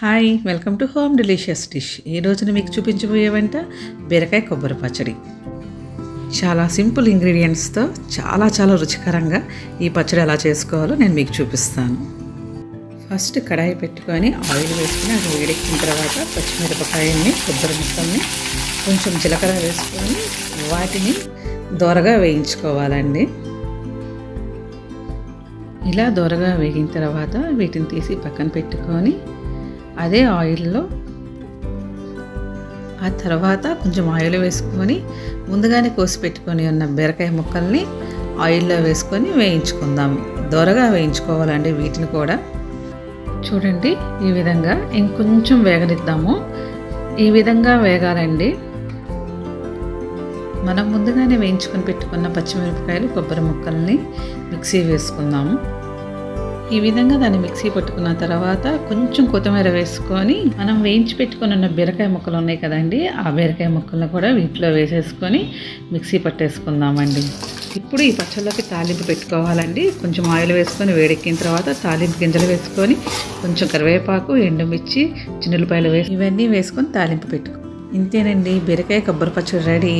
Hi welcome to home delicious dish. ఈ రోజున మీకు చూపించబోయే వంట బీరకాయ కొబ్బరి పచ్చడి. చాలా సింపుల్ ఇంగ్రీడియంట్స్తో చాలా రుచికరంగా ఈ పచ్చడి ఎలా చేసుకోవాలో నేను మీకు చూపిస్తాను. ఫస్ట్ కడాయి పెట్టుకొని ఆయిల్ వేసుకుని అది వేడెక్కిన తర్వాత పచ్చిమిరపకాయల్ని, కొబ్బరి ముక్కల్ని, కొంచెం జీలకర్ర వేసుకొని వాటిని దోరగా వేయించుకోవాలండి. ఇలా దోరగా వేగిన తర్వాత వీటిని తీసి పక్కన పెట్టుకొని అదే ఆయిల్లో ఆ తర్వాత కొంచెం ఆయిల్ వేసుకొని ముందుగానే కోసి పెట్టుకొని ఉన్న బీరకాయ ముక్కల్ని ఆయిల్లో వేసుకొని వేయించుకుందాం. దోరగా వేయించుకోవాలండి వీటిని కూడా. చూడండి, ఈ విధంగా ఇంకొంచెం వేగనిద్దాము. ఈ విధంగా వేగాలండి. మనం ముందుగానే వేయించుకొని పెట్టుకున్న పచ్చిమిరపకాయలు, కొబ్బరి ముక్కల్ని మిక్సీ వేసుకుందాము. ఈ విధంగా దాన్ని మిక్సీ పట్టుకున్న తర్వాత కొంచెం కొత్తిమీర వేసుకొని మనం వేయించి పెట్టుకుని ఉన్న బీరకాయ ముక్కలు ఉన్నాయి కదండి, ఆ బీరకాయ ముక్కలను కూడా వీటిలో వేసేసుకొని మిక్సీ పట్టేసుకుందామండి. ఇప్పుడు ఈ పచ్చళ్ళకి తాలింపు పెట్టుకోవాలండి. కొంచెం ఆయిల్ వేసుకొని వేడెక్కిన తర్వాత తాలింపు గింజలు వేసుకొని కొంచెం కరివేపాకు, ఎండుమిర్చి, చిన్నులపాయలు ఇవన్నీ వేసుకొని తాలింపు పెట్టుకో. ఇంతేనండి, బీరకాయ కొబ్బరి పచ్చడి రెడీ.